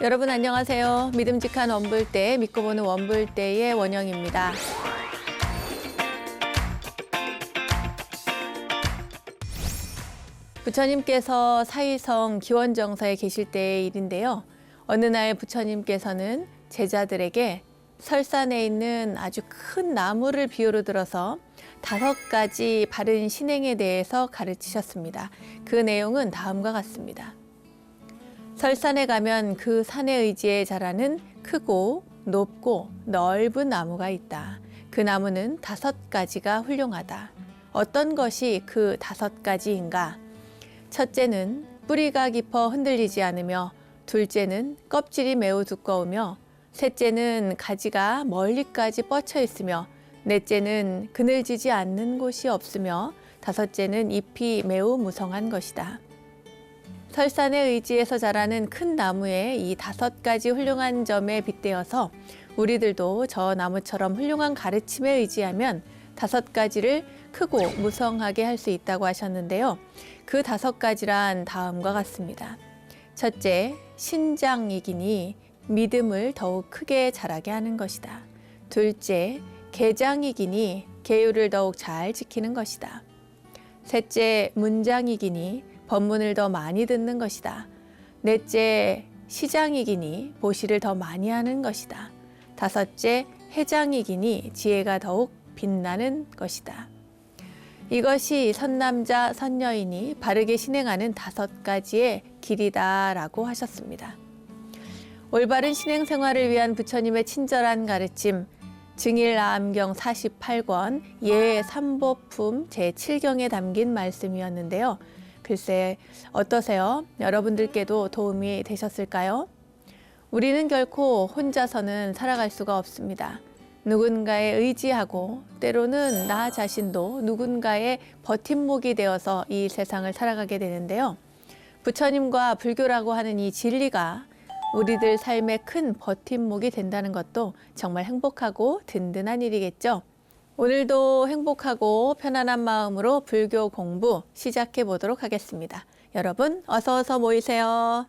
여러분 안녕하세요. 믿음직한 원불대, 믿고 보는 원불대의 원영입니다. 부처님께서 사위성 기원정사에 계실 때의 일인데요. 어느 날 부처님께서는 제자들에게 설산에 있는 아주 큰 나무를 비유로 들어서 5가지 바른 신행에 대해서 가르치셨습니다. 그 내용은 다음과 같습니다. 설산에 가면 그 산의 의지에 자라는 크고 높고 넓은 나무가 있다. 그 나무는 5가지가 훌륭하다. 어떤 것이 그 5가지인가? 첫째는 뿌리가 깊어 흔들리지 않으며, 둘째는 껍질이 매우 두꺼우며, 셋째는 가지가 멀리까지 뻗쳐 있으며, 넷째는 그늘지지 않는 곳이 없으며, 다섯째는 잎이 매우 무성한 것이다. 설산의 의지에서 자라는 큰 나무의 이 5가지 훌륭한 점에 빗대어서 우리들도 저 나무처럼 훌륭한 가르침에 의지하면 5가지를 크고 무성하게 할 수 있다고 하셨는데요. 그 5가지란 다음과 같습니다. 첫째, 신장이기니 믿음을 더욱 크게 자라게 하는 것이다. 둘째, 계장이기니 계율을 더욱 잘 지키는 것이다. 셋째, 문장이기니 법문을 더 많이 듣는 것이다. 넷째, 시장이기니 보시를 더 많이 하는 것이다. 다섯째, 해장이기니 지혜가 더욱 빛나는 것이다. 이것이 선남자 선여인이 바르게 신행하는 5가지의 길이다라고 하셨습니다. 올바른 신행 생활을 위한 부처님의 친절한 가르침, 증일암경 48권 예삼보품 제7경에 담긴 말씀이었는데요. 글쎄 어떠세요? 여러분들께도 도움이 되셨을까요? 우리는 결코 혼자서는 살아갈 수가 없습니다. 누군가에 의지하고 때로는 나 자신도 누군가의 버팀목이 되어서 이 세상을 살아가게 되는데요. 부처님과 불교라고 하는 이 진리가 우리들 삶의 큰 버팀목이 된다는 것도 정말 행복하고 든든한 일이겠죠. 오늘도 행복하고 편안한 마음으로 불교 공부 시작해 보도록 하겠습니다. 여러분 어서 모이세요.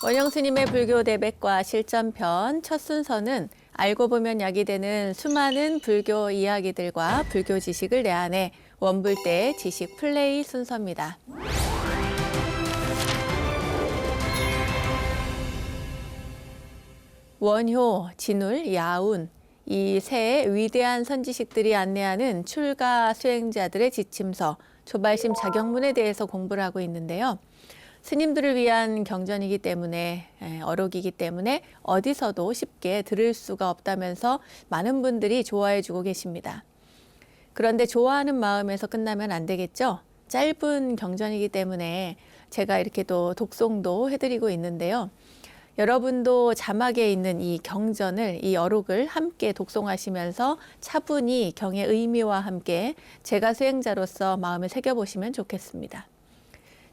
원영스님의 불교 대백과 실전편 첫 순서는 알고 보면 약이 되는 수많은 불교 이야기들과 불교 지식을 내한해 원불대 지식 플레이 순서입니다. 원효, 진울, 야운 이 세 위대한 선지식들이 안내하는 출가 수행자들의 지침서 조발심 자격문에 대해서 공부를 하고 있는데요. 스님들을 위한 경전이기 때문에 어록이기 때문에 어디서도 쉽게 들을 수가 없다면서 많은 분들이 좋아해 주고 계십니다. 그런데 좋아하는 마음에서 끝나면 안 되겠죠? 짧은 경전이기 때문에 제가 이렇게 또 독송도 해드리고 있는데요. 여러분도 자막에 있는 이 경전을, 이 어록을 함께 독송하시면서 차분히 경의 의미와 함께 제가 수행자로서 마음에 새겨보시면 좋겠습니다.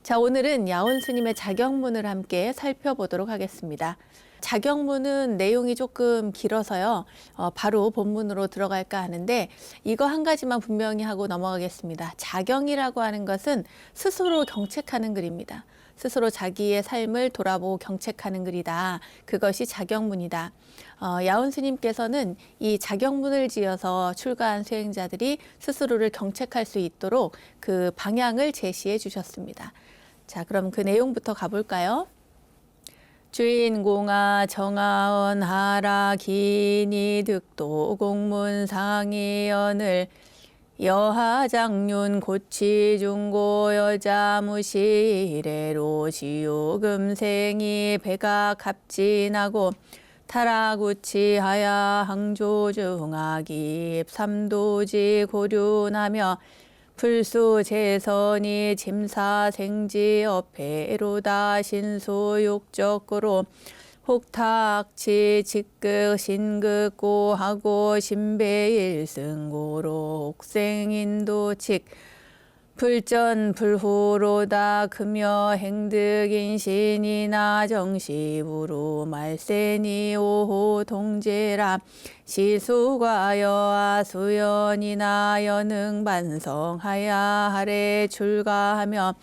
자, 오늘은 야온 스님의 자격문을 함께 살펴보도록 하겠습니다. 자격문은 내용이 조금 길어서요. 바로 본문으로 들어갈까 하는데 이거 한 가지만 분명히 하고 넘어가겠습니다. 자경이라고 하는 것은 스스로 경책하는 글입니다. 스스로 자기의 삶을 돌아보고 경책하는 글이다. 그것이 자경문이다. 야온 스님께서는 이 자경문을 지어서 출가한 수행자들이 스스로를 경책할 수 있도록 그 방향을 제시해 주셨습니다. 자, 그럼 그 내용부터 가볼까요? 주인공아 정하언 하라 기니 득도 공문상이언을 여하장륜 고치 중고 여자 무시래로 지요금생이 배가 갑진하고 타라구치하야 항조중하기 삼도지 고륜하며 불수재선이 짐사생지 어패로다 신소육적구로 혹탁치 직극 신극고하고 신배일승고로 옥생인도칙 불전불후로다 금여 행득인신이나 정시부로 말세니 오호 동제라 시수과여아 수연이나 연흥반성하야 하래 출가하며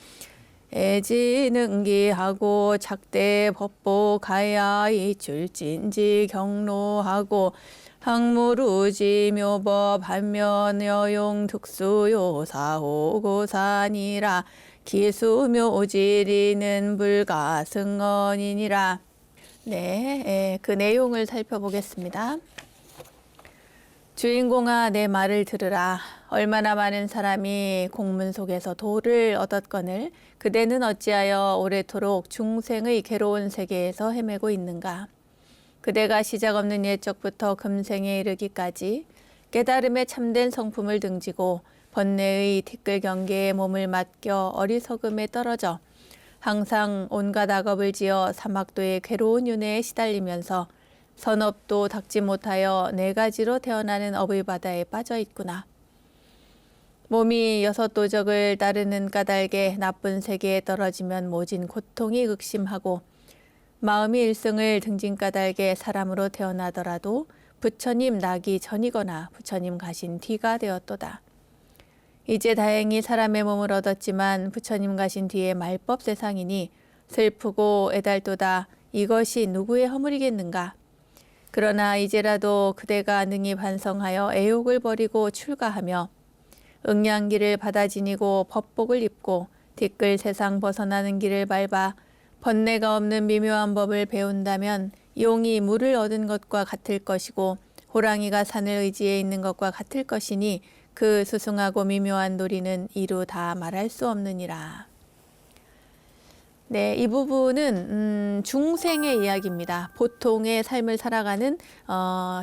애지능기하고 작대 법복하야 이출진지 경로하고 항무루지 묘법 한면여용 특수요사호고산이라 기수묘지리는 불가승언이니라. 네, 그 내용을 살펴보겠습니다. 주인공아 내 말을 들으라. 얼마나 많은 사람이 공문 속에서 도를 얻었거늘 그대는 어찌하여 오래도록 중생의 괴로운 세계에서 헤매고 있는가. 그대가 시작 없는 옛적부터 금생에 이르기까지 깨달음의 참된 성품을 등지고 번뇌의 티끌 경계에 몸을 맡겨 어리석음에 떨어져 항상 온갖 악업을 지어 사막도의 괴로운 윤회에 시달리면서 선업도 닦지 못하여 네 가지로 태어나는 업의 바다에 빠져 있구나. 몸이 여섯 도적을 따르는 까닭에 나쁜 세계에 떨어지면 모진 고통이 극심하고 마음이 일승을 등진 까닭에 사람으로 태어나더라도 부처님 나기 전이거나 부처님 가신 뒤가 되었도다. 이제 다행히 사람의 몸을 얻었지만 부처님 가신 뒤에 말법 세상이니 슬프고 애달도다. 이것이 누구의 허물이겠는가. 그러나 이제라도 그대가 능히 반성하여 애욕을 버리고 출가하며 응양길을 받아 지니고 법복을 입고 티끌 세상 벗어나는 길을 밟아 번뇌가 없는 미묘한 법을 배운다면 용이 물을 얻은 것과 같을 것이고 호랑이가 산을 의지해 있는 것과 같을 것이니 그 수승하고 미묘한 도리는 이루 다 말할 수 없느니라. 네, 이 부분은 중생의 이야기입니다. 보통의 삶을 살아가는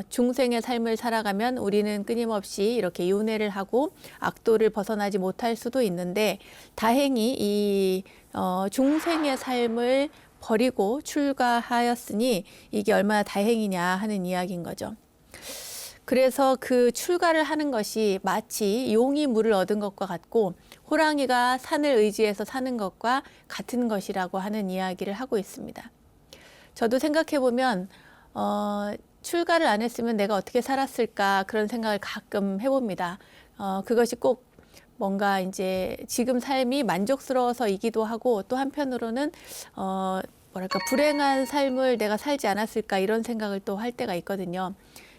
중생의 삶을 살아가면 우리는 끊임없이 이렇게 윤회를 하고 악도를 벗어나지 못할 수도 있는데 다행히 이 중생의 삶을 버리고 출가하였으니 이게 얼마나 다행이냐 하는 이야기인 거죠. 그래서 그 출가를 하는 것이 마치 용이 물을 얻은 것과 같고 호랑이가 산을 의지해서 사는 것과 같은 것이라고 하는 이야기를 하고 있습니다. 저도 생각해 보면 출가를 안 했으면 내가 어떻게 살았을까 그런 생각을 가끔 해봅니다. 그것이 꼭 뭔가 이제 지금 삶이 만족스러워서이기도 하고 또 한편으로는 뭐랄까 불행한 삶을 내가 살지 않았을까 이런 생각을 또 할 때가 있거든요.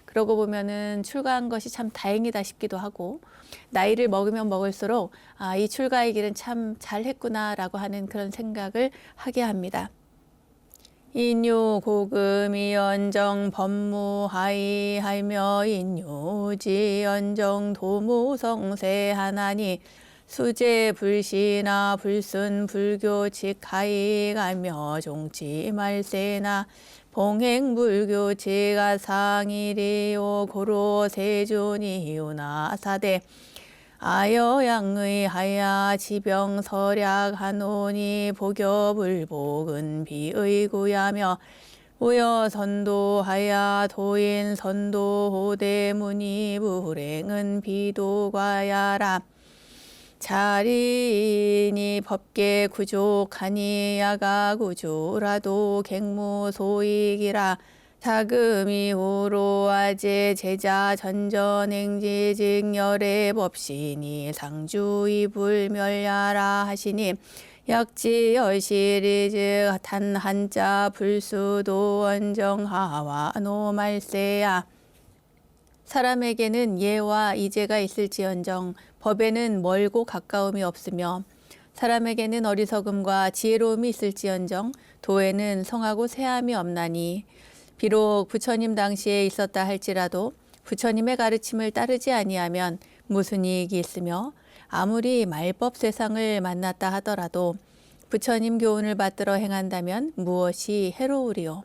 그러고 보면은 출가한 것이 참 다행이다 싶기도 하고 나이를 먹으면 먹을수록 이 출가의 길은 참 잘했구나라고 하는 그런 생각을 하게 합니다. 인유 고금이 연정 법무하이 하며 인유지 연정 도무성세 하나니 수제 불신아 불순 불교칙하이 가며 종치 말세나 봉행불교지가 상일이요 고로 세존이유나 사대 아여양의 하야 지병 설약하노니 복여불복은 비의구야며 우여선도하야 도인 선도호대문이 불행은 비도과야라 자리인이 법계 구족하니 야가 구조라도 객무소익이라 자금 이후로 아제 제자 전전행지 직열의 법신이 상주이 불멸야라 하시니 약지 여실이즉 단 한자 불수도 원정하와 노말세야 사람에게는 예와 이제가 있을지언정 법에는 멀고 가까움이 없으며 사람에게는 어리석음과 지혜로움이 있을지언정 도에는 성하고 세함이 없나니 비록 부처님 당시에 있었다 할지라도 부처님의 가르침을 따르지 아니하면 무슨 이익이 있으며 아무리 말법 세상을 만났다 하더라도 부처님 교훈을 받들어 행한다면 무엇이 해로우리요.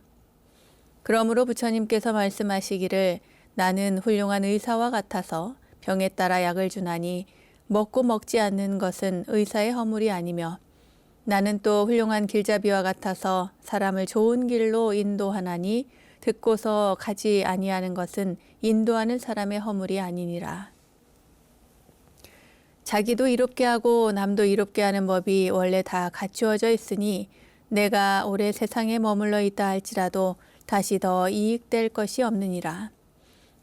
그러므로 부처님께서 말씀하시기를 나는 훌륭한 의사와 같아서 병에 따라 약을 주나니 먹고 먹지 않는 것은 의사의 허물이 아니며 나는 또 훌륭한 길잡이와 같아서 사람을 좋은 길로 인도하나니 듣고서 가지 아니하는 것은 인도하는 사람의 허물이 아니니라. 자기도 이롭게 하고 남도 이롭게 하는 법이 원래 다 갖추어져 있으니 내가 오래 세상에 머물러 있다 할지라도 다시 더 이익될 것이 없느니라.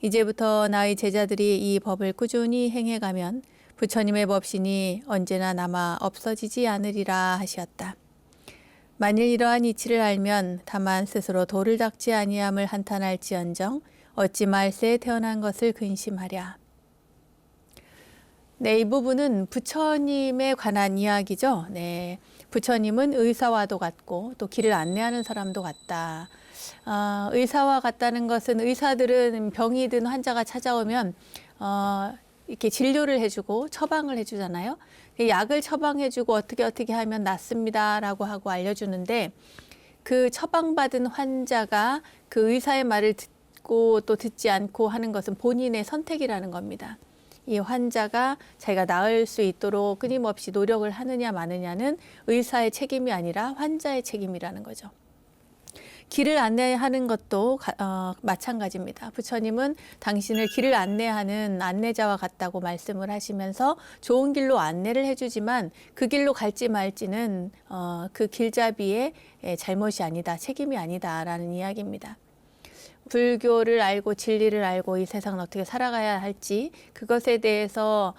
이제부터 나의 제자들이 이 법을 꾸준히 행해가면 부처님의 법신이 언제나 남아 없어지지 않으리라 하셨다. 만일 이러한 이치를 알면 다만 스스로 도를 닦지 아니함을 한탄할지언정 어찌 말세에 태어난 것을 근심하랴. 네, 이 부분은 부처님에 관한 이야기죠. 네, 부처님은 의사와도 같고 또 길을 안내하는 사람도 같다. 의사와 같다는 것은 의사들은 병이 든 환자가 찾아오면 이렇게 진료를 해주고 처방을 해주잖아요. 약을 처방해주고 어떻게 하면 낫습니다라고 하고 알려주는데 그 처방받은 환자가 그 의사의 말을 듣고 또 듣지 않고 하는 것은 본인의 선택이라는 겁니다. 이 환자가 자기가 나을 수 있도록 끊임없이 노력을 하느냐 마느냐는 의사의 책임이 아니라 환자의 책임이라는 거죠. 길을 안내하는 것도 마찬가지입니다. 부처님은 당신을 길을 안내하는 안내자와 같다고 말씀을 하시면서 좋은 길로 안내를 해주지만 그 길로 갈지 말지는 그 길잡이의 잘못이 아니다, 책임이 아니다라는 이야기입니다. 불교를 알고 진리를 알고 이 세상을 어떻게 살아가야 할지 그것에 대해서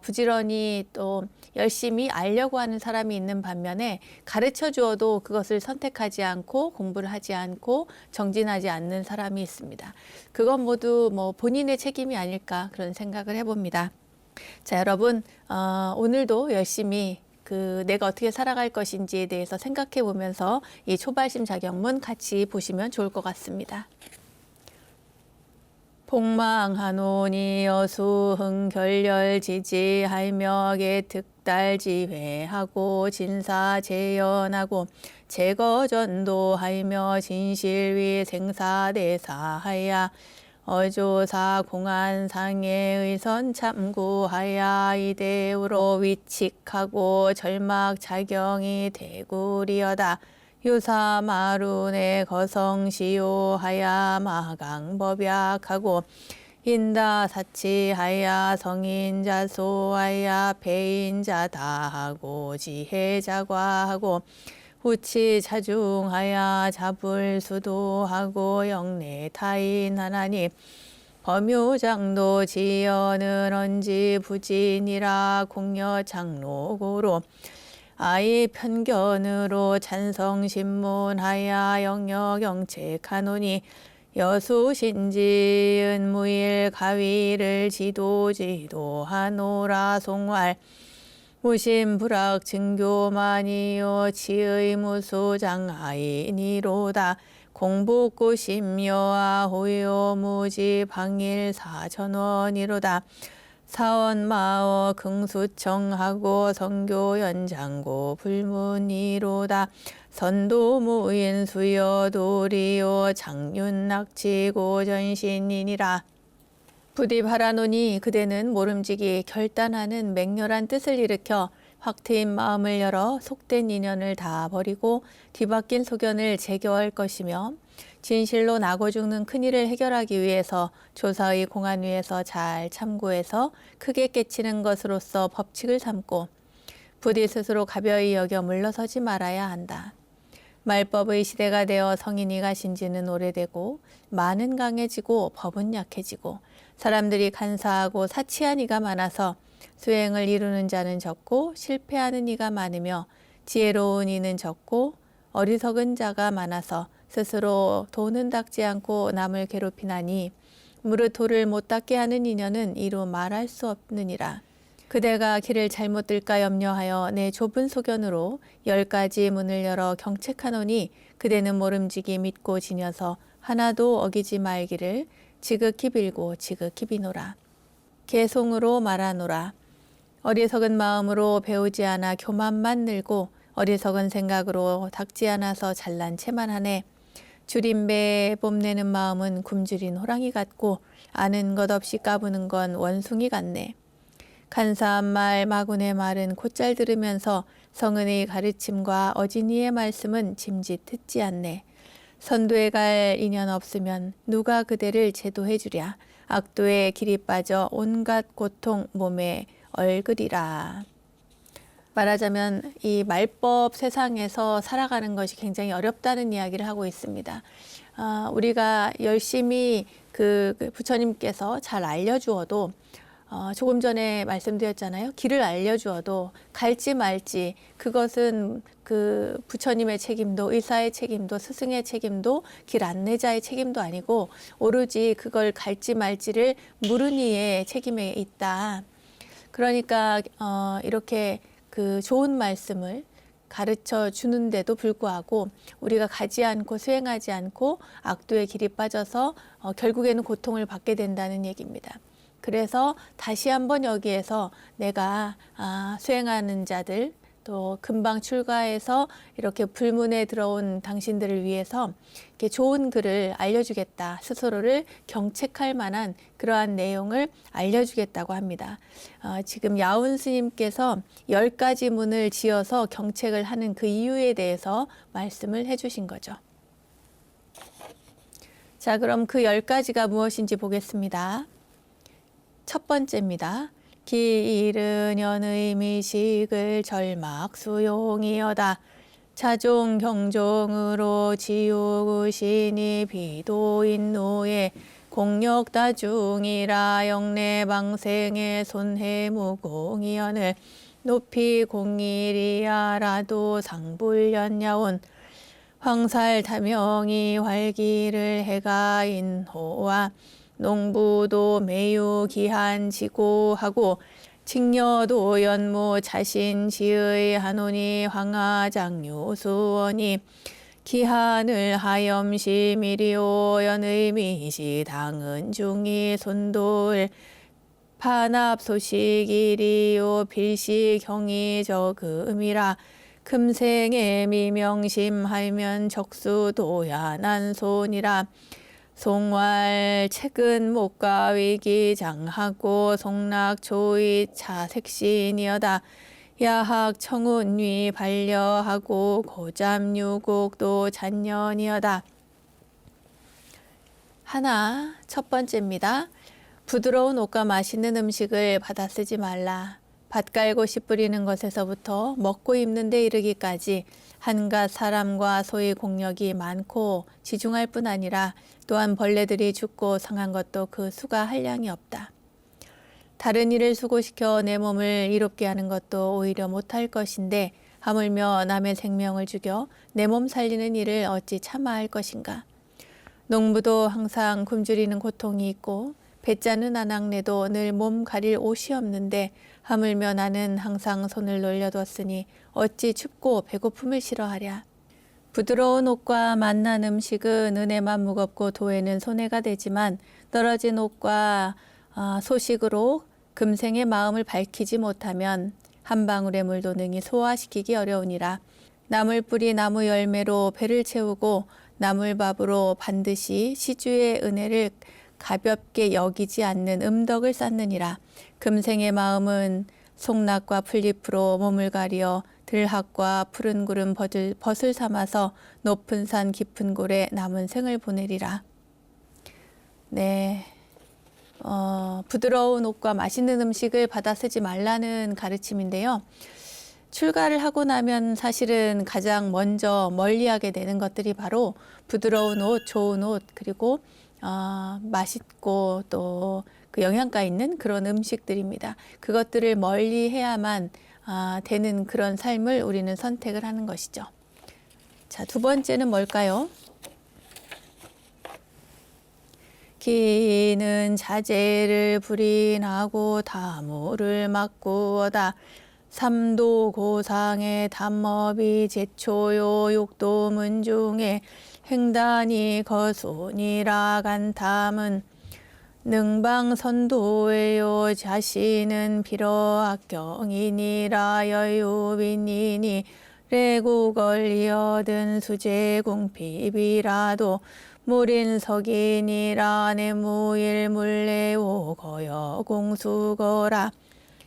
부지런히 또 열심히 알려고 하는 사람이 있는 반면에 가르쳐 주어도 그것을 선택하지 않고 공부를 하지 않고 정진하지 않는 사람이 있습니다. 그건 모두 본인의 책임이 아닐까 그런 생각을 해봅니다. 자, 여러분 오늘도 열심히 내가 어떻게 살아갈 것인지에 대해서 생각해 보면서 이 초발심 자경문 같이 보시면 좋을 것 같습니다. 폭망하노니 여수흥 결렬지지 할명의 득달지회하고 진사재연하고 제거전도하며 진실위 생사대사하야 어조사 공안상의 의선참구하야 이대우로 위칙하고 절막자경이 대구리여다 유사마룬의 거성시요하야 마강법약하고 인다사치하야 성인자소하야 배인자다하고 지혜자과하고 후치자중하야 자불수도하고 영내타인하나니 범유장도 지연은 언지 부진이라 공여장로고로 아이 편견으로 찬성신문하야 영역영책하노니 여수신지은 무일 가위를 지도하노라 송활 무심불악 증교만이요 치의 무수장아이니로다 공복고심여아 호요 무지 방일사전원이로다 사원마어 긍수청하고 성교연장고 불문이로다 선도무인 수여도리요 장윤낙지고 전신이니라. 부디 바라노니 그대는 모름지기 결단하는 맹렬한 뜻을 일으켜 확 트인 마음을 열어 속된 인연을 다 버리고 뒤바뀐 소견을 제거할 것이며 진실로 나고 죽는 큰일을 해결하기 위해서 조사의 공안 위에서 잘 참고해서 크게 깨치는 것으로서 법칙을 삼고 부디 스스로 가벼이 여겨 물러서지 말아야 한다. 말법의 시대가 되어 성인이 가신 지는 오래되고 만은 강해지고 법은 약해지고 사람들이 간사하고 사치한 이가 많아서 수행을 이루는 자는 적고 실패하는 이가 많으며 지혜로운 이는 적고 어리석은 자가 많아서 스스로 도는 닦지 않고 남을 괴롭히나니 무릇 도를 못 닦게 하는 인연은 이루 말할 수 없느니라. 그대가 길을 잘못 들까 염려하여 내 좁은 소견으로 10가지 문을 열어 경책하노니 그대는 모름지기 믿고 지녀서 하나도 어기지 말기를 지극히 빌고 지극히 비노라. 개송으로 말하노라. 어리석은 마음으로 배우지 않아 교만만 늘고 어리석은 생각으로 닦지 않아서 잘난 체만 하네. 줄임배에 뽐내는 마음은 굶주린 호랑이 같고 아는 것 없이 까부는 건 원숭이 같네. 간사한 말 마군의 말은 곧잘 들으면서 성은의 가르침과 어진이의 말씀은 짐짓 듣지 않네. 선도에 갈 인연 없으면 누가 그대를 제도해 주랴. 악도의 길이 빠져 온갖 고통 몸에 얼그리라. 말하자면 이 말법 세상에서 살아가는 것이 굉장히 어렵다는 이야기를 하고 있습니다. 우리가 열심히 그 부처님께서 잘 알려주어도 조금 전에 말씀드렸잖아요. 길을 알려주어도 갈지 말지 그것은 그 부처님의 책임도 의사의 책임도 스승의 책임도 길 안내자의 책임도 아니고 오로지 그걸 갈지 말지를 물은 이의 책임에 있다. 그러니까 이렇게 그 좋은 말씀을 가르쳐 주는데도 불구하고 우리가 가지 않고 수행하지 않고 악도의 길이 빠져서 결국에는 고통을 받게 된다는 얘기입니다. 그래서 다시 한번 여기에서 내가 수행하는 자들 또 금방 출가해서 이렇게 불문에 들어온 당신들을 위해서 이렇게 좋은 글을 알려주겠다. 스스로를 경책할 만한 그러한 내용을 알려주겠다고 합니다. 지금 야운 스님께서 10가지 문을 지어서 경책을 하는 그 이유에 대해서 말씀을 해주신 거죠. 자, 그럼 그 10가지가 무엇인지 보겠습니다. 첫 번째입니다. 길은 연의 미식을 절막 수용이여다. 자종 경종으로 지우구시니 비도인노에 공력다중이라 영내방생의 손해무공이연을 높이 공일이야라도 상불연야온 황살타명이 활기를 해가인호와 농부도 매우 기한지고하고 칭여도 연무 자신지의 하노니 황하장유수원이 기한을 하염시미리오 연의미시 당은 중이 손돌 판압소식이리오 필시경이 적음이라 금생에 미명심하면 적수도야 난손이라 송왈 책은 목가 위기장하고 송락초의 차색신이여다. 야학 청운위 반려하고 고잠유곡도 잔년이여다. 하나, 첫 번째입니다. 부드러운 옷과 맛있는 음식을 받아 쓰지 말라. 밭 깔고 씨 뿌리는 것에서부터 먹고 입는 데 이르기까지 한갓 사람과 소의 공력이 많고 지중할 뿐 아니라 또한 벌레들이 죽고 상한 것도 그 수가 한량이 없다. 다른 일을 수고시켜 내 몸을 이롭게 하는 것도 오히려 못할 것인데 하물며 남의 생명을 죽여 내 몸 살리는 일을 어찌 참아할 것인가. 농부도 항상 굶주리는 고통이 있고 배짜는 아낙네도 늘 몸 가릴 옷이 없는데 하물며 나는 항상 손을 놀려뒀으니 어찌 춥고 배고픔을 싫어하랴. 부드러운 옷과 맛난 음식은 은혜만 무겁고 도에는 손해가 되지만 떨어진 옷과 소식으로 금생의 마음을 밝히지 못하면 한 방울의 물도 능히 소화시키기 어려우니라. 나물 뿌리 나무 열매로 배를 채우고 나물밥으로 반드시 시주의 은혜를 가볍게 여기지 않는 음덕을 쌓느니라. 금생의 마음은 송락과 풀잎으로 몸을 가리어 들학과 푸른 구름 벗을 삼아서 높은 산 깊은 골에 남은 생을 보내리라. 네, 부드러운 옷과 맛있는 음식을 받아 쓰지 말라는 가르침인데요. 출가를 하고 나면 사실은 가장 먼저 멀리하게 되는 것들이 바로 부드러운 옷, 좋은 옷, 그리고 맛있고 또 그 영양가 있는 그런 음식들입니다. 그것들을 멀리 해야만 되는 그런 삶을 우리는 선택을 하는 것이죠. 자, 두 번째는 뭘까요? 기는 자제를 불인하고 다무를 막구어다. 삼도 고상의 담업이 제초요 육도 문중에 행단이 거순이라 간탐은 능방선도에요 자신은 비로악경이니라 여유빈이니 레구걸리어든 수제궁피비라도 물인석이니라 내무일물레오 거여공수거라.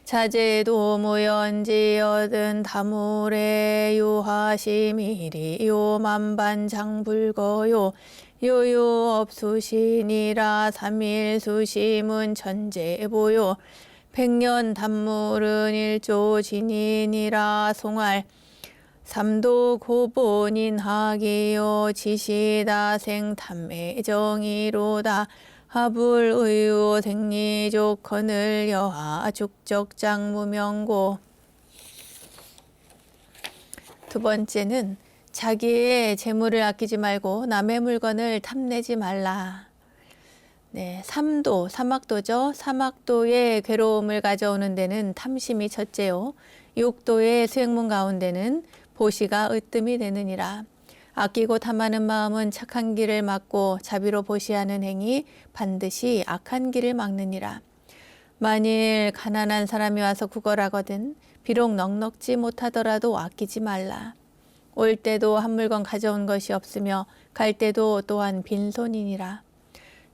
자제도 무연지여든 다물에 유하시미리요 만반장불거요 요요업수시니라 삼일수심은 천재보요 백년 단물은 일조진이니라 송알 삼도 고본인 하기요 지시다생 탐매정이로다 하불의요 생리족 건을 여하 죽적장 무명고. 두 번째는 자기의 재물을 아끼지 말고 남의 물건을 탐내지 말라. 네, 삼도, 사막도죠. 사막도의 괴로움을 가져오는 데는 탐심이 첫째요. 육도의 수행문 가운데는 보시가 으뜸이 되느니라. 아끼고 탐하는 마음은 착한 길을 막고 자비로 보시하는 행위 반드시 악한 길을 막느니라. 만일 가난한 사람이 와서 구걸하거든 비록 넉넉지 못하더라도 아끼지 말라. 올 때도 한 물건 가져온 것이 없으며 갈 때도 또한 빈손이니라.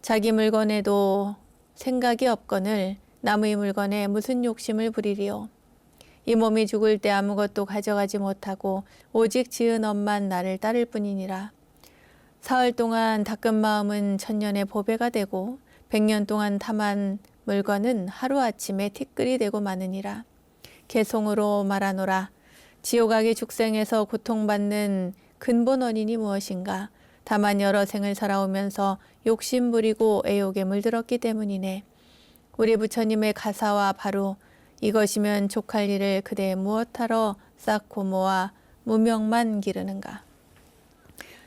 자기 물건에도 생각이 없거늘 남의 물건에 무슨 욕심을 부리리요. 이 몸이 죽을 때 아무것도 가져가지 못하고 오직 지은 엄만 나를 따를 뿐이니라. 사흘 동안 닦은 마음은 천년의 보배가 되고 100년 동안 탐한 물건은 하루아침에 티끌이 되고 마느니라. 개송으로 말하노라. 지옥악의 죽생에서 고통받는 근본 원인이 무엇인가? 다만 여러 생을 살아오면서 욕심부리고 애욕에 물들었기 때문이네. 우리 부처님의 가사와 바로 이것이면 족할 일을 그대 무엇하러 쌓고 모아 무명만 기르는가.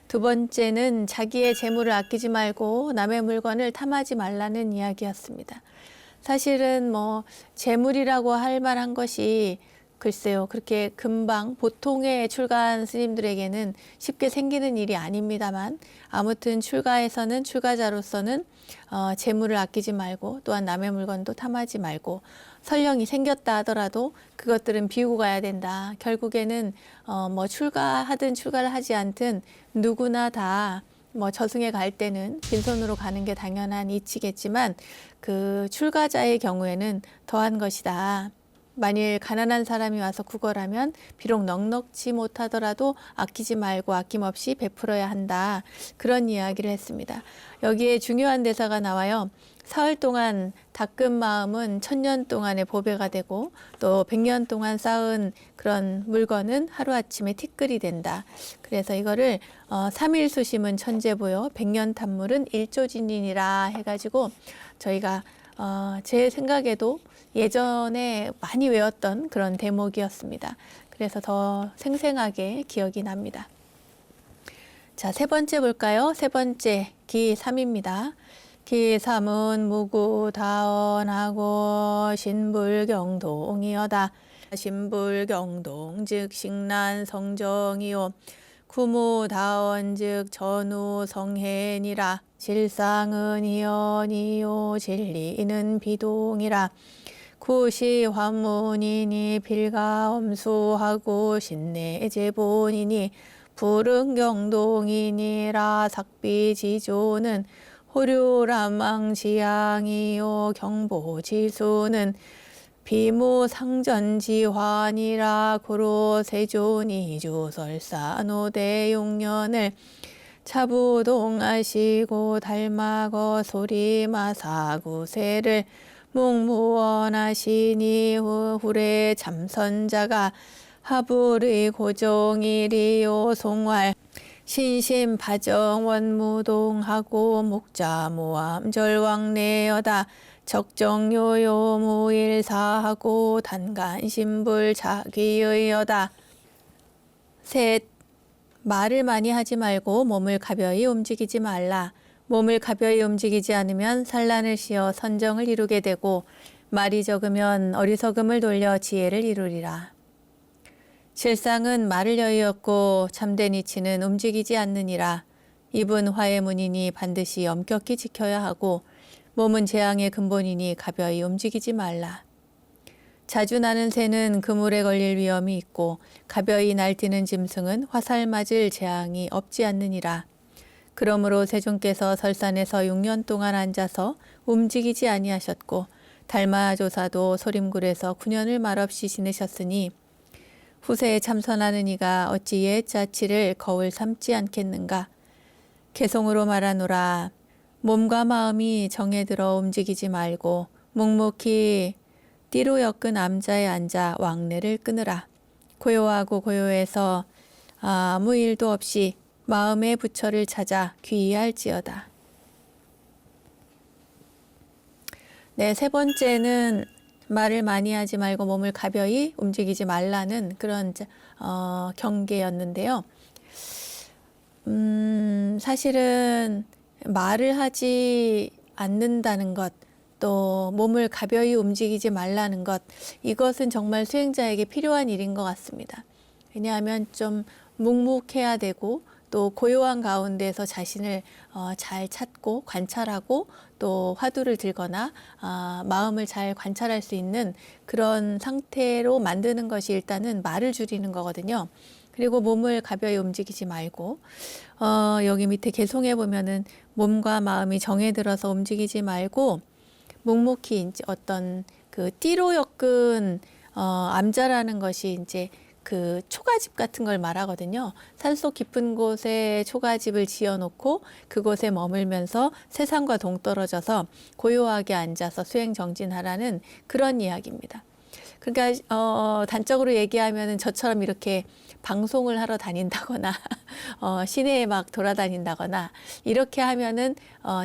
두 번째는 자기의 재물을 아끼지 말고 남의 물건을 탐하지 말라는 이야기였습니다. 사실은 재물이라고 할 만한 것이 글쎄요, 그렇게 금방 보통의 출가한 스님들에게는 쉽게 생기는 일이 아닙니다만 아무튼 출가자로서는 재물을 아끼지 말고 또한 남의 물건도 탐하지 말고 설령이 생겼다 하더라도 그것들은 비우고 가야 된다. 결국에는 출가하든 출가를 하지 않든 누구나 다 저승에 갈 때는 빈손으로 가는 게 당연한 이치겠지만 그 출가자의 경우에는 더한 것이다. 만일 가난한 사람이 와서 구걸하면 비록 넉넉지 못하더라도 아끼지 말고 아낌없이 베풀어야 한다. 그런 이야기를 했습니다. 여기에 중요한 대사가 나와요. 사흘 동안 닦은 마음은 천년 동안의 보배가 되고 또 100년 동안 쌓은 그런 물건은 하루아침에 티끌이 된다. 그래서 이거를 3일수심은 천재보요 100년 탐물은 일조진이니라 해가지고 저희가 제 생각에도 예전에 많이 외웠던 그런 대목이었습니다. 그래서 더 생생하게 기억이 납니다. 자, 세 번째 볼까요? 세 번째 기3입니다. 기3은 무구다언하고 신불경동이여다. 신불경동 즉 식난 성정이요. 구무다언 즉 전후 성해니라. 질상은 이언이요 진리는 비동이라. 구시 화문이니 빌가엄수하고 신내제본이니 불응경동이니라. 삭비지조는 호류람망지양이요 경보지수는 비무상전지환이라. 고로세존이주설사노대용년을 차부동하시고 달마거 소리마사구세를 묵무원하시니 후래 참선자가 하불의 고종이리요 송활 신심바정원무동하고 목자모함절왕래여다. 적정요요 무일사하고 단간신불 자기의여다. 셋, 말을 많이 하지 말고 몸을 가벼이 움직이지 말라. 몸을 가벼이 움직이지 않으면 산란을 씌어 선정을 이루게 되고 말이 적으면 어리석음을 돌려 지혜를 이루리라. 실상은 말을 여의었고 참된 이치는 움직이지 않느니라. 입은 화의 문이니 반드시 엄격히 지켜야 하고 몸은 재앙의 근본이니 가벼이 움직이지 말라. 자주 나는 새는 그물에 걸릴 위험이 있고 가벼이 날뛰는 짐승은 화살 맞을 재앙이 없지 않느니라. 그러므로 세존께서 설산에서 6년 동안 앉아서 움직이지 아니하셨고 달마조사도 소림굴에서 9년을 말없이 지내셨으니 후세에 참선하는 이가 어찌 옛 자치를 거울 삼지 않겠는가. 개송으로 말하노라. 몸과 마음이 정에 들어 움직이지 말고 묵묵히 띠로 엮은 암자에 앉아 왕래를 끊으라. 고요하고 고요해서 아무 일도 없이 마음의 부처를 찾아 귀의할지어다. 네, 세 번째는 말을 많이 하지 말고 몸을 가벼이 움직이지 말라는 그런 경계였는데요. 사실은 말을 하지 않는다는 것, 또 몸을 가벼이 움직이지 말라는 것, 이것은 정말 수행자에게 필요한 일인 것 같습니다. 왜냐하면 좀 묵묵해야 되고 또 고요한 가운데서 자신을 잘 찾고 관찰하고 또 화두를 들거나 마음을 잘 관찰할 수 있는 그런 상태로 만드는 것이 일단은 말을 줄이는 거거든요. 그리고 몸을 가벼이 움직이지 말고 여기 밑에 개송해 보면은 몸과 마음이 정에 들어서 움직이지 말고 묵묵히 이제 어떤 그 띠로 엮은 암자라는 것이 이제 그 초가집 같은 걸 말하거든요. 산속 깊은 곳에 초가집을 지어놓고 그곳에 머물면서 세상과 동떨어져서 고요하게 앉아서 수행 정진하라는 그런 이야기입니다. 그러니까 단적으로 얘기하면은 저처럼 이렇게 방송을 하러 다닌다거나 시내에 막 돌아다닌다거나 이렇게 하면은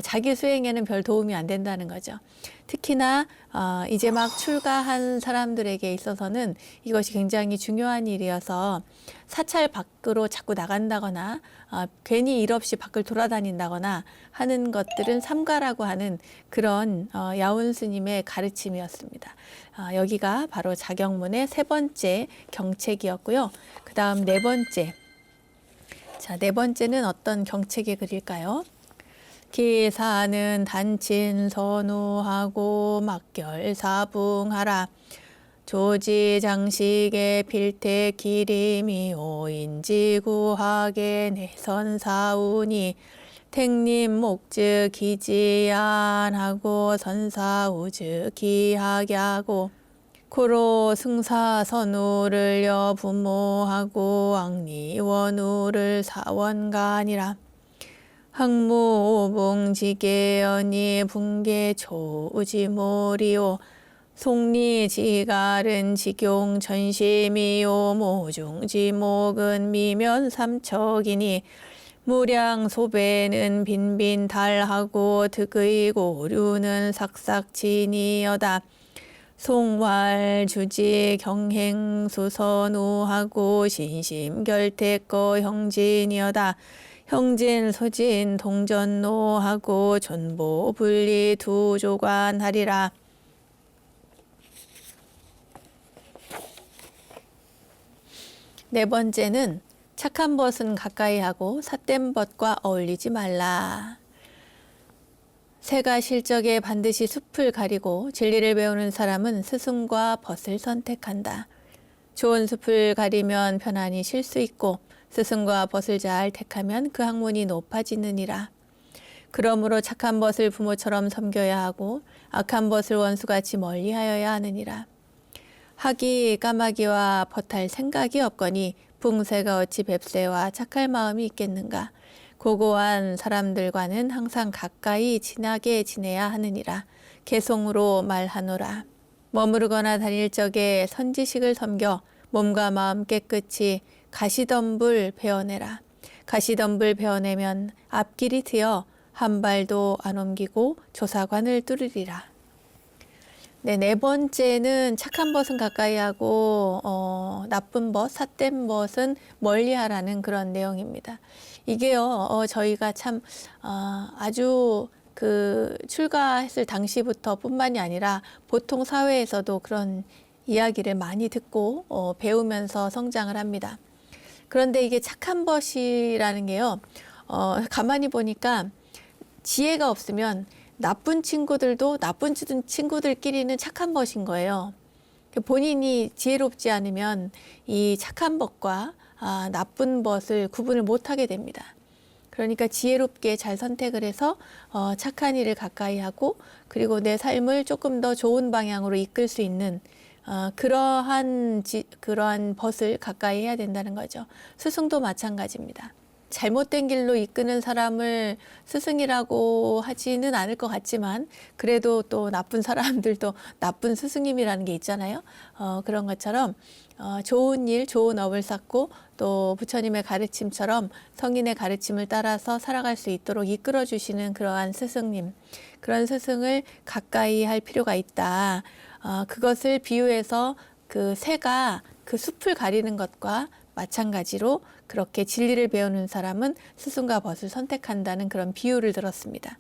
자기 수행에는 별 도움이 안 된다는 거죠. 특히나 이제 막 출가한 사람들에게 있어서는 이것이 굉장히 중요한 일이어서 사찰 밖으로 자꾸 나간다거나 괜히 일 없이 밖을 돌아다닌다거나 하는 것들은 삼가라고 하는 그런 야운 스님의 가르침이었습니다. 여기가 바로 자경문의 세 번째 경책이었고요. 그 다음 네 번째. 자, 네 번째는 어떤 경책의 글일까요? 기사는 단친 선우하고 막결사붕하라. 조지장식의 필태 기림이 오인지구하게 내선사우니 택림 목즉 기지안하고 선사우즉 기하게 하고 고로 승사선우를 여부모하고 왕리원우를 사원간이라. 항무오봉지계연이 붕괴초우지모리오 송리지갈은 직용전심이요 모중지목은 미면삼척이니 무량소배는 빈빈달하고 득의 고류는 삭삭진이여다. 송왈주지 경행수선우하고 신심결택거 형진이여다. 형진 소진 동전노하고 존보분리 두조관하리라. 네 번째는 착한 벗은 가까이 하고 삿된 벗과 어울리지 말라. 새가 실적에 반드시 숲을 가리고 진리를 배우는 사람은 스승과 벗을 선택한다. 좋은 숲을 가리면 편안히 쉴 수 있고 스승과 벗을 잘 택하면 그 학문이 높아지느니라. 그러므로 착한 벗을 부모처럼 섬겨야 하고 악한 벗을 원수같이 멀리하여야 하느니라. 학이 까마귀와 벗할 생각이 없거니 붕새가 어찌 뱁새와 착할 마음이 있겠는가. 고고한 사람들과는 항상 가까이 친하게 지내야 하느니라. 개송으로 말하노라. 머무르거나 다닐 적에 선지식을 섬겨 몸과 마음 깨끗이 가시덤불 베어내라. 가시덤불 베어내면 앞길이 트여 한 발도 안 옮기고 조사관을 뚫으리라. 네, 네 번째는 착한 벗은 가까이 하고 나쁜 벗, 삿된 벗은 멀리하라는 그런 내용입니다. 이게요, 저희가 참 아주 그 출가했을 당시부터 뿐만이 아니라 보통 사회에서도 그런 이야기를 많이 듣고 배우면서 성장을 합니다. 그런데 이게 착한 벗이라는 게요, 가만히 보니까 지혜가 없으면 나쁜 친구들도 나쁜 친구들끼리는 착한 벗인 거예요. 본인이 지혜롭지 않으면 이 착한 벗과 나쁜 벗을 구분을 못하게 됩니다. 그러니까 지혜롭게 잘 선택을 해서 착한 일을 가까이 하고 그리고 내 삶을 조금 더 좋은 방향으로 이끌 수 있는 그러한 벗을 가까이 해야 된다는 거죠. 스승도 마찬가지입니다. 잘못된 길로 이끄는 사람을 스승이라고 하지는 않을 것 같지만 그래도 또 나쁜 사람들도 나쁜 스승님이라는 게 있잖아요. 그런 것처럼 좋은 일, 좋은 업을 쌓고 또 부처님의 가르침처럼 성인의 가르침을 따라서 살아갈 수 있도록 이끌어 주시는 그러한 스승님, 그런 스승을 가까이 할 필요가 있다. 그것을 비유해서 그 새가 그 숲을 가리는 것과 마찬가지로 그렇게 진리를 배우는 사람은 스승과 벗을 선택한다는 그런 비유를 들었습니다.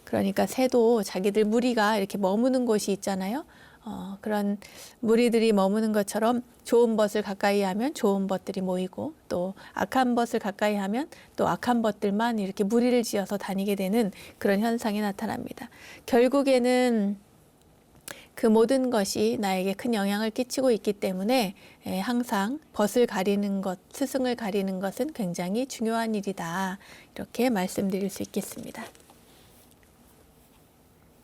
그러니까 새도 자기들 무리가 이렇게 머무는 곳이 있잖아요. 그런 무리들이 머무는 것처럼 좋은 벗을 가까이 하면 좋은 벗들이 모이고 또 악한 벗을 가까이 하면 또 악한 벗들만 이렇게 무리를 지어서 다니게 되는 그런 현상이 나타납니다. 결국에는 그 모든 것이 나에게 큰 영향을 끼치고 있기 때문에 항상 벗을 가리는 것, 스승을 가리는 것은 굉장히 중요한 일이다. 이렇게 말씀드릴 수 있겠습니다.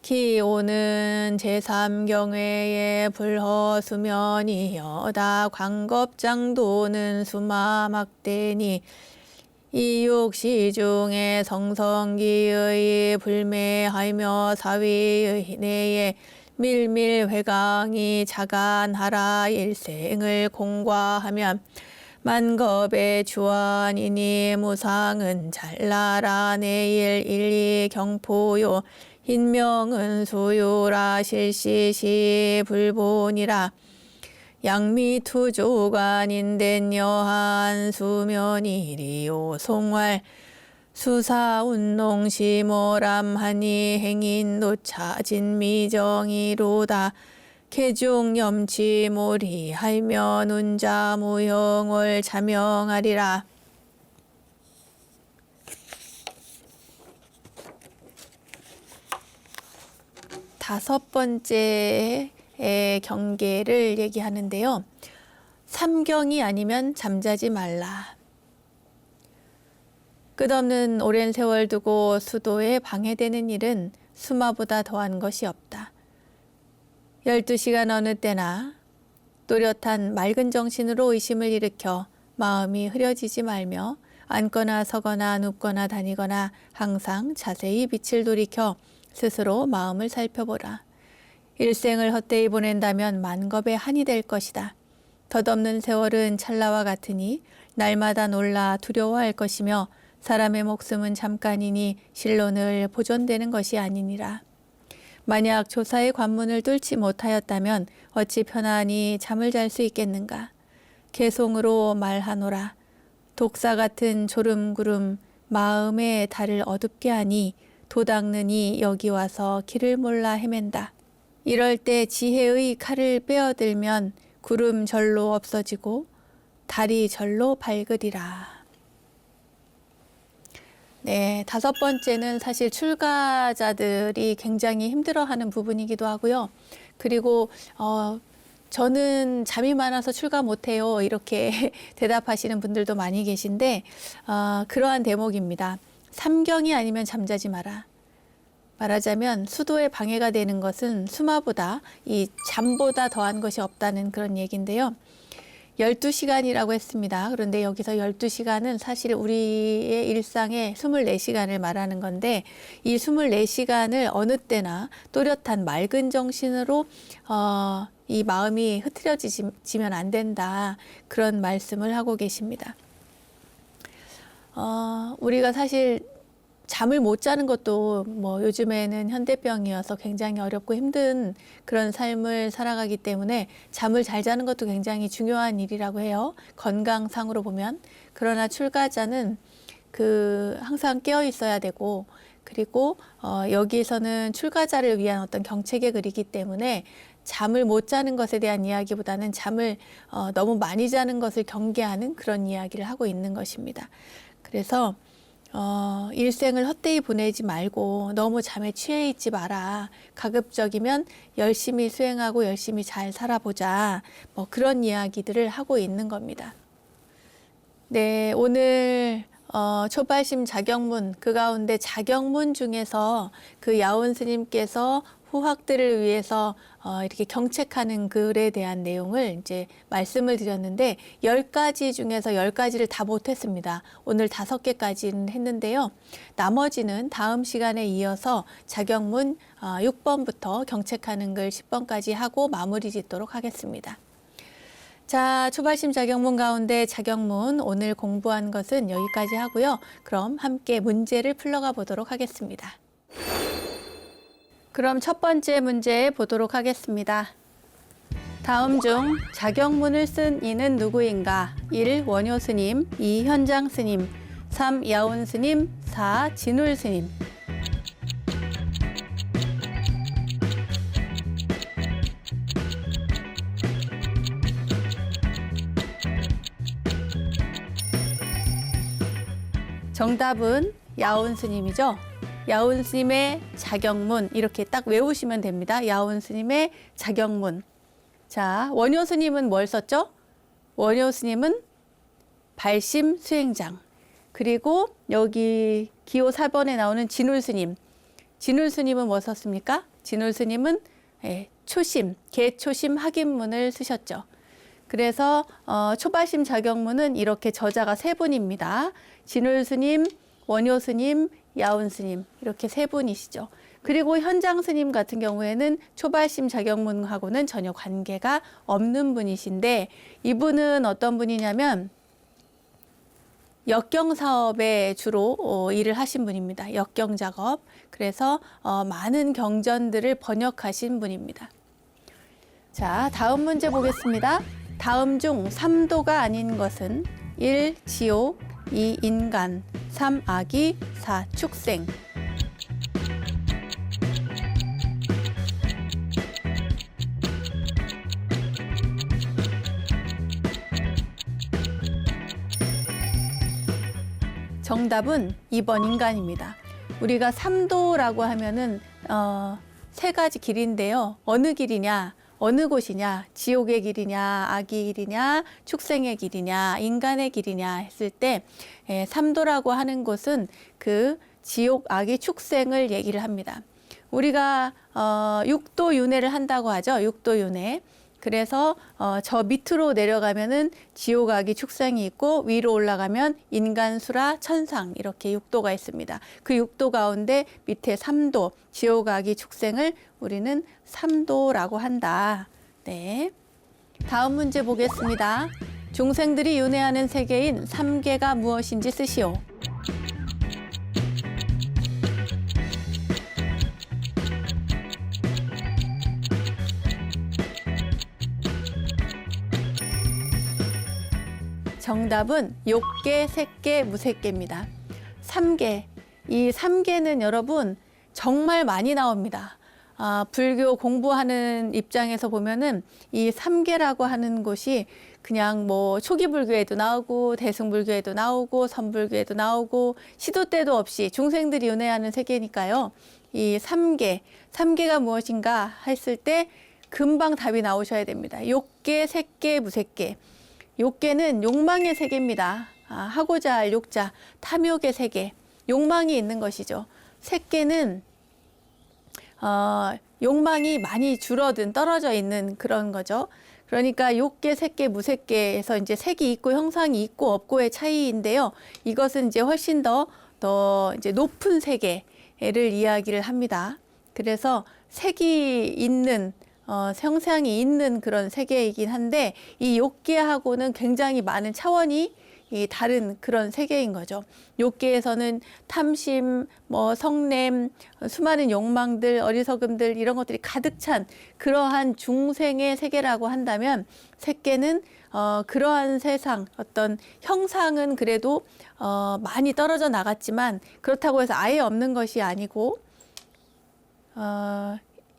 기오는 제3경회의 불허수면이 여다 광겁장도는 수마막대니 이육시 중에 성성기의 불매하며 사위의 내에 밀밀회강이 자간하라 일생을 공과하면 만겁의 주안이니 무상은 잘나라 내일 일리 경포요 인명은 수요라 실시시 불본이라 양미투조간인된 여한 수면이리요 송활 수사운농시모람하니 행인도 차진 미정이로다 개중염치모리하면 운자무형을 자명하리라. 다섯 번째의 경계를 얘기하는데요. 삼경이 아니면 잠자지 말라. 끝없는 오랜 세월 두고 수도에 방해되는 일은 수마보다 더한 것이 없다. 12시간 어느 때나 또렷한 맑은 정신으로 의심을 일으켜 마음이 흐려지지 말며 앉거나 서거나 눕거나 다니거나 항상 자세히 빛을 돌이켜 스스로 마음을 살펴보라. 일생을 헛되이 보낸다면 만겁의 한이 될 것이다. 덧없는 세월은 찰나와 같으니 날마다 놀라 두려워할 것이며 사람의 목숨은 잠깐이니 실로 늘 보존되는 것이 아니니라. 만약 조사의 관문을 뚫지 못하였다면 어찌 편안히 잠을 잘 수 있겠는가. 개송으로 말하노라. 독사 같은 졸음구름 마음의 달을 어둡게 하니 도닦느니 여기 와서 길을 몰라 헤맨다. 이럴 때 지혜의 칼을 빼어들면 구름 절로 없어지고 달이 절로 밝으리라. 네, 다섯 번째는 사실 출가자들이 굉장히 힘들어하는 부분이기도 하고요. 그리고 저는 잠이 많아서 출가 못해요. 이렇게 대답하시는 분들도 많이 계신데 그러한 대목입니다. 삼경이 아니면 잠자지 마라. 말하자면 수도에 방해가 되는 것은 수마보다 이 잠보다 더한 것이 없다는 그런 얘기인데요. 12시간이라고 했습니다. 그런데 여기서 12시간은 사실 우리의 일상의 24시간을 말하는 건데 이 24시간을 어느 때나 또렷한 맑은 정신으로 이 마음이 흐트러지면 안 된다. 그런 말씀을 하고 계십니다. 우리가 사실 잠을 못 자는 것도 뭐 요즘에는 현대병이어서 굉장히 어렵고 힘든 그런 삶을 살아가기 때문에 잠을 잘 자는 것도 굉장히 중요한 일이라고 해요. 건강상으로 보면. 그러나 출가자는 항상 깨어 있어야 되고 그리고 여기에서는 출가자를 위한 어떤 경책의 글이기 때문에 잠을 못 자는 것에 대한 이야기보다는 잠을 너무 많이 자는 것을 경계하는 그런 이야기를 하고 있는 것입니다. 그래서 일생을 헛되이 보내지 말고 너무 잠에 취해 있지 마라. 가급적이면 열심히 수행하고 열심히 잘 살아보자. 뭐 그런 이야기들을 하고 있는 겁니다. 네, 오늘 초발심 자경문, 그 가운데 자경문 중에서 그 야온 스님께서 후학들을 위해서 이렇게 경책하는 글에 대한 내용을 이제 말씀을 드렸는데 10가지 중에서 10가지를 다 못했습니다. 오늘 5개까지는 했는데요. 나머지는 다음 시간에 이어서 자경문 6번부터 경책하는 글 10번까지 하고 마무리 짓도록 하겠습니다. 자, 초발심 자경문 가운데 자경문 오늘 공부한 것은 여기까지 하고요. 그럼 함께 문제를 풀러가 보도록 하겠습니다. 그럼 첫 번째 문제 보도록 하겠습니다. 다음 중 자경문을 쓴 이는 누구인가? 1. 원효 스님, 2. 현장 스님, 3. 야온 스님, 4. 진울 스님. 정답은 야온 스님이죠. 야온 스님의 자경문 이렇게 딱 외우시면 됩니다. 야온 스님의 자경문. 자, 원효 스님은 뭘 썼죠? 원효 스님은 발심 수행장. 그리고 여기 기호 4번에 나오는 진울 스님. 진울 스님은 뭐 썼습니까? 진울 스님은 초심, 개초심 학인문을 쓰셨죠. 그래서 초발심 자경문은 이렇게 저자가 3분입니다. 진울 스님, 원효 스님, 야온 스님 이렇게 3분이시죠. 그리고 현장 스님 같은 경우에는 초발심 자경문하고는 전혀 관계가 없는 분이신데 이분은 어떤 분이냐면 역경 사업에 주로 일을 하신 분입니다. 역경 작업. 그래서 많은 경전들을 번역하신 분입니다. 자, 다음 문제 보겠습니다. 다음 중 3도가 아닌 것은 1. 지옥, 2. 인간, 3. 아기, 4. 축생. 정답은 2번 인간입니다. 우리가 3도라고 하면은 3가지 길인데요. 어느 길이냐? 어느 곳이냐? 지옥의 길이냐? 악의 길이냐? 축생의 길이냐? 인간의 길이냐? 했을 때 3도라고 하는 곳은 그 지옥, 악의, 축생을 얘기를 합니다. 우리가 6도 윤회를 한다고 하죠. 6도 윤회. 그래서 저 밑으로 내려가면은 지옥, 악의, 축생이 있고 위로 올라가면 인간, 수라, 천상 이렇게 6도가 있습니다. 그 6도 가운데 밑에 3도, 지옥, 악의, 축생을 우리는 3도라고 한다. 네. 다음 문제 보겠습니다. 중생들이 윤회하는 세계인 3계가 무엇인지 쓰시오. 정답은 욕계, 색계, 무색계입니다. 3계. 이 3계는 여러분 정말 많이 나옵니다. 불교 공부하는 입장에서 보면은 이 3계라고 하는 곳이 그냥 뭐 초기 불교에도 나오고 대승불교에도 나오고 선불교에도 나오고 시도 때도 없이 중생들이 윤회하는 세계니까요. 이 3계가 무엇인가 했을 때 금방 답이 나오셔야 됩니다. 욕계, 색계, 무색계. 욕계는 욕망의 세계입니다. 하고자 할 욕자, 탐욕의 세계, 욕망이 있는 것이죠. 색계는 욕망이 많이 줄어든, 떨어져 있는 그런 거죠. 그러니까 욕계, 색계, 무색계에서 이제 색이 있고 형상이 있고 없고의 차이인데요. 이것은 이제 훨씬 더 이제 높은 세계를 이야기를 합니다. 그래서 색이 있는 형상이 있는 그런 세계이긴 한데 이 욕계하고는 굉장히 많은 차원이 다른 그런 세계인 거죠. 욕계에서는 탐심, 성냄, 수많은 욕망들, 어리석음들 이런 것들이 가득 찬 그러한 중생의 세계라고 한다면 색계는 그러한 세상, 어떤 형상은 그래도 많이 떨어져 나갔지만 그렇다고 해서 아예 없는 것이 아니고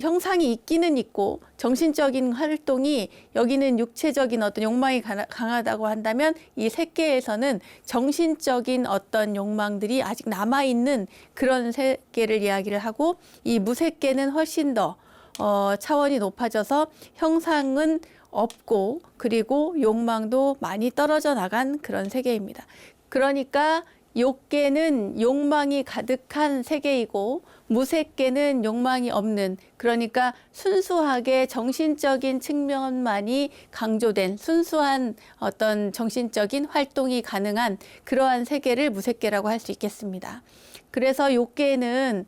형상이 있기는 있고 정신적인 활동이 여기는 육체적인 어떤 욕망이 강하다고 한다면 이 색계에서는 정신적인 어떤 욕망들이 아직 남아있는 그런 세계를 이야기를 하고 이 무색계는 훨씬 더 차원이 높아져서 형상은 없고 그리고 욕망도 많이 떨어져 나간 그런 세계입니다. 그러니까 욕계는 욕망이 가득한 세계이고 무색계는 욕망이 없는, 그러니까 순수하게 정신적인 측면만이 강조된 순수한 어떤 정신적인 활동이 가능한 그러한 세계를 무색계라고 할 수 있겠습니다. 그래서 욕계는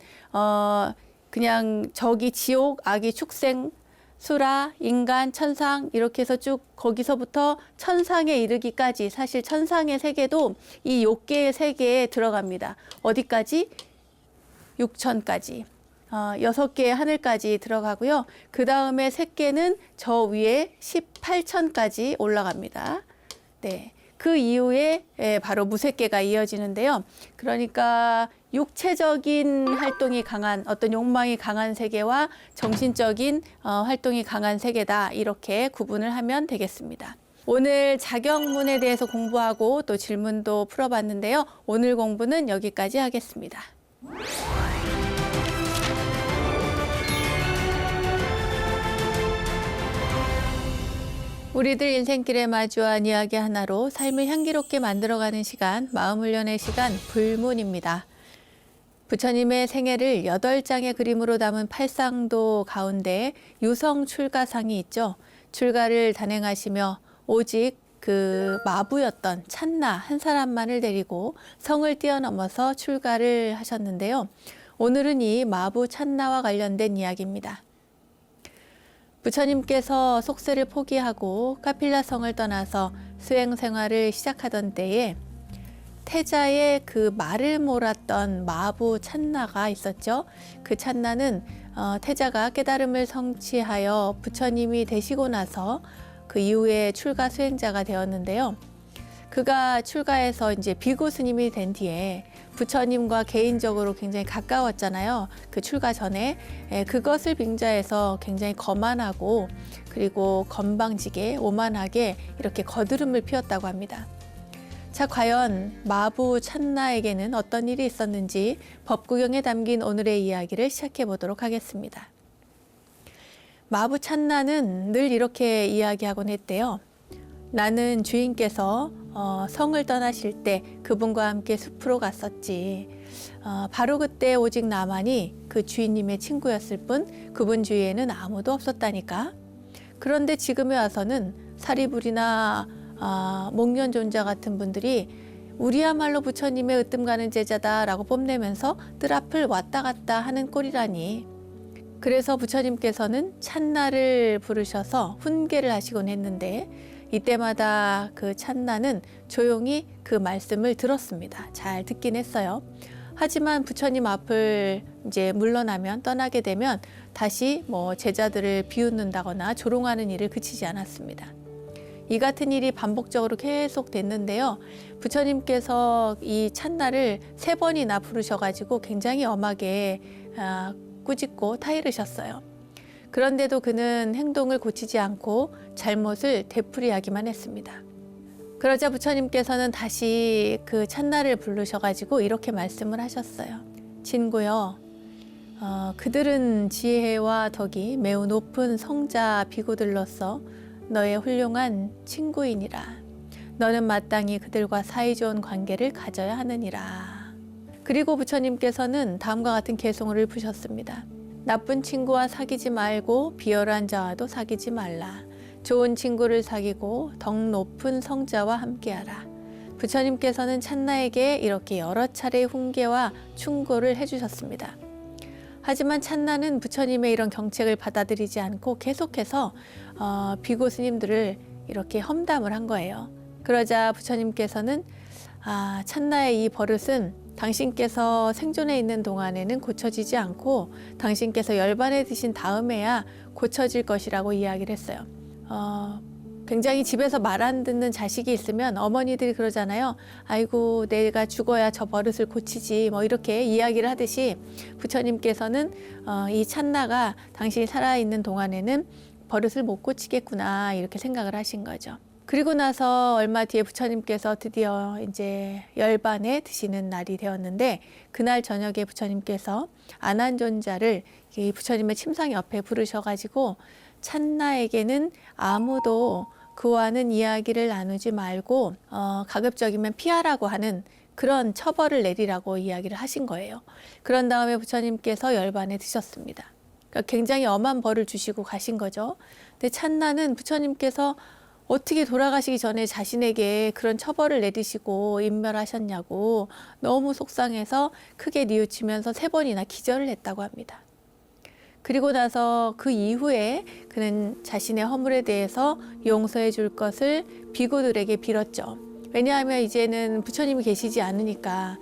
그냥 저기 지옥, 악이 축생, 수라, 인간, 천상 이렇게 해서 쭉 거기서부터 천상에 이르기까지, 사실 천상의 세계도 이 욕계의 세계에 들어갑니다. 어디까지? 육천까지. 6개의 하늘까지 들어가고요. 그 다음에 새끼는 저 위에 18천까지 올라갑니다. 네. 그 이후에 바로 무색계가 이어지는데요. 그러니까 육체적인 활동이 강한, 어떤 욕망이 강한 세계와 정신적인 활동이 강한 세계다, 이렇게 구분을 하면 되겠습니다. 오늘 자경문에 대해서 공부하고 또 질문도 풀어봤는데요. 오늘 공부는 여기까지 하겠습니다. 우리들 인생길에 마주한 이야기 하나로 삶을 향기롭게 만들어가는 시간, 마음훈련의 시간, 불문입니다. 부처님의 생애를 8장의 그림으로 담은 팔상도 가운데 유성 출가상이 있죠. 출가를 단행하시며 오직 그 마부였던 찬나 한 사람만을 데리고 성을 뛰어넘어서 출가를 하셨는데요. 오늘은 이 마부 찬나와 관련된 이야기입니다. 부처님께서 속세를 포기하고 카필라 성을 떠나서 수행 생활을 시작하던 때에 태자의 그 말을 몰았던 마부 찬나가 있었죠. 그 찬나는 태자가 깨달음을 성취하여 부처님이 되시고 나서 그 이후에 출가 수행자가 되었는데요. 그가 출가해서 이제 비구 스님이 된 뒤에 부처님과 개인적으로 굉장히 가까웠잖아요. 그 출가 전에. 그것을 빙자해서 굉장히 거만하고 그리고 건방지게 오만하게 이렇게 거드름을 피웠다고 합니다. 자, 과연 마부 찬나에게는 어떤 일이 있었는지 법구경에 담긴 오늘의 이야기를 시작해 보도록 하겠습니다. 마부 찬나는 늘 이렇게 이야기하곤 했대요. 나는 주인께서 성을 떠나실 때 그분과 함께 숲으로 갔었지. 바로 그때 오직 나만이 그 주인님의 친구였을 뿐 그분 주위에는 아무도 없었다니까. 그런데 지금에 와서는 사리불이나 목련존자 같은 분들이 우리야말로 부처님의 으뜸 가는 제자다라고 뽐내면서 뜰 앞을 왔다 갔다 하는 꼴이라니. 그래서 부처님께서는 찬나를 부르셔서 훈계를 하시곤 했는데 이때마다 그 찬나는 조용히 그 말씀을 들었습니다. 잘 듣긴 했어요. 하지만 부처님 앞을 이제 물러나면, 떠나게 되면 다시 제자들을 비웃는다거나 조롱하는 일을 그치지 않았습니다. 이 같은 일이 반복적으로 계속 됐는데요. 부처님께서 이 찬나를 3번이나 부르셔가지고 굉장히 엄하게 꾸짖고 타이르셨어요. 그런데도 그는 행동을 고치지 않고 잘못을 되풀이하기만 했습니다. 그러자 부처님께서는 다시 그 찬나를 부르셔가지고 이렇게 말씀을 하셨어요. 친구여, 그들은 지혜와 덕이 매우 높은 성자 비구들로서 너의 훌륭한 친구이니라. 너는 마땅히 그들과 사이좋은 관계를 가져야 하느니라. 그리고 부처님께서는 다음과 같은 개송을 푸셨습니다. 나쁜 친구와 사귀지 말고 비열한 자와도 사귀지 말라. 좋은 친구를 사귀고 덕 높은 성자와 함께하라. 부처님께서는 찬나에게 이렇게 여러 차례 훈계와 충고를 해주셨습니다. 하지만 찬나는 부처님의 이런 경책을 받아들이지 않고 계속해서 비구 스님들을 이렇게 험담을 한 거예요. 그러자 부처님께서는 찬나의 이 버릇은 당신께서 생존해 있는 동안에는 고쳐지지 않고 당신께서 열반에 드신 다음에야 고쳐질 것이라고 이야기를 했어요. 굉장히 집에서 말 안 듣는 자식이 있으면 어머니들이 그러잖아요. 아이고, 내가 죽어야 저 버릇을 고치지, 이렇게 이야기를 하듯이 부처님께서는 이 찬나가 당신이 살아있는 동안에는 버릇을 못 고치겠구나, 이렇게 생각을 하신 거죠. 그리고 나서 얼마 뒤에 부처님께서 드디어 이제 열반에 드시는 날이 되었는데, 그날 저녁에 부처님께서 안한존자를 이 부처님의 침상 옆에 부르셔가지고 찬나에게는 아무도 그와는 이야기를 나누지 말고 가급적이면 피하라고 하는 그런 처벌을 내리라고 이야기를 하신 거예요. 그런 다음에 부처님께서 열반에 드셨습니다. 그러니까 굉장히 엄한 벌을 주시고 가신 거죠. 근데 찬나는 부처님께서 어떻게 돌아가시기 전에 자신에게 그런 처벌을 내리시고 인멸하셨냐고 너무 속상해서 크게 뉘우치면서 3번이나 기절을 했다고 합니다. 그리고 나서 그 이후에 그는 자신의 허물에 대해서 용서해 줄 것을 비구들에게 빌었죠. 왜냐하면 이제는 부처님이 계시지 않으니까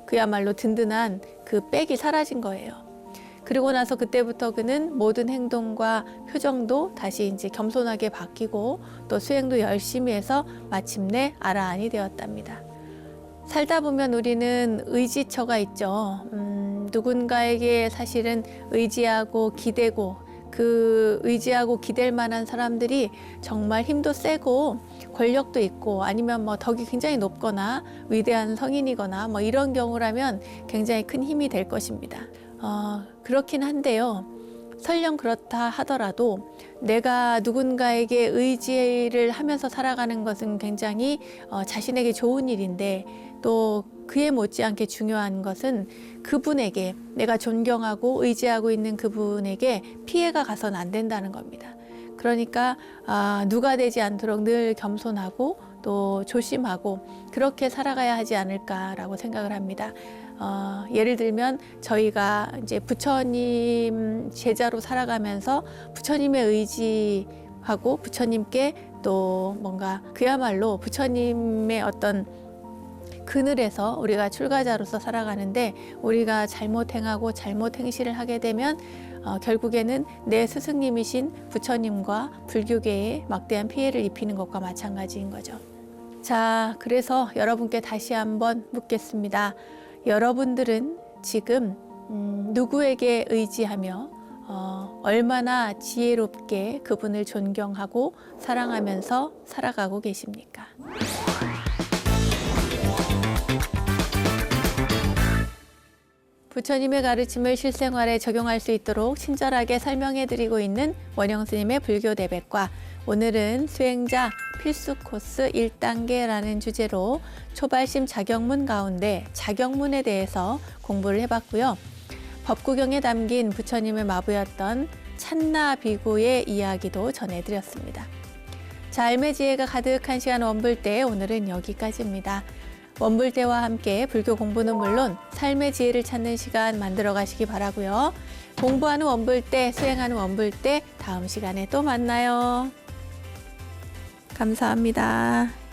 그야말로 든든한 그 백이 사라진 거예요. 그리고 나서 그때부터 그는 모든 행동과 표정도 다시 이제 겸손하게 바뀌고 또 수행도 열심히 해서 마침내 아라한이 되었답니다. 살다 보면 우리는 의지처가 있죠. 누군가에게 사실은 의지하고 기대고 그 의지하고 기댈 만한 사람들이 정말 힘도 세고 권력도 있고 아니면 뭐 덕이 굉장히 높거나 위대한 성인이거나 뭐 이런 경우라면 굉장히 큰 힘이 될 것입니다. 그렇긴 한데요. 설령 그렇다 하더라도 내가 누군가에게 의지를 하면서 살아가는 것은 굉장히 자신에게 좋은 일인데 또 그에 못지않게 중요한 것은 그분에게 내가 존경하고 의지하고 있는 그분에게 피해가 가서는 안 된다는 겁니다. 그러니까 누가 되지 않도록 늘 겸손하고 또 조심하고 그렇게 살아가야 하지 않을까라고 생각을 합니다. 예를 들면 저희가 이제 부처님 제자로 살아가면서 부처님의 의지하고 부처님께 또 뭔가 그야말로 부처님의 어떤 그늘에서 우리가 출가자로서 살아가는데 우리가 잘못 행하고 잘못 행실을 하게 되면 결국에는 내 스승님이신 부처님과 불교계에 막대한 피해를 입히는 것과 마찬가지인 거죠. 자, 그래서 여러분께 다시 한번 묻겠습니다. 여러분들은 지금 누구에게 의지하며 얼마나 지혜롭게 그분을 존경하고 사랑하면서 살아가고 계십니까? 부처님의 가르침을 실생활에 적용할 수 있도록 친절하게 설명해 드리고 있는 원영 스님의 불교 대백과 오늘은 수행자 필수 코스 1단계라는 주제로 초발심 자격문 가운데 자격문에 대해서 공부를 해봤고요. 법구경에 담긴 부처님의 마부였던 찬나 비구의 이야기도 전해드렸습니다. 삶의 지혜가 가득한 시간 원불대 오늘은 여기까지입니다. 원불대와 함께 불교 공부는 물론 삶의 지혜를 찾는 시간 만들어 가시기 바라고요. 공부하는 원불대, 수행하는 원불대 다음 시간에 또 만나요. 감사합니다.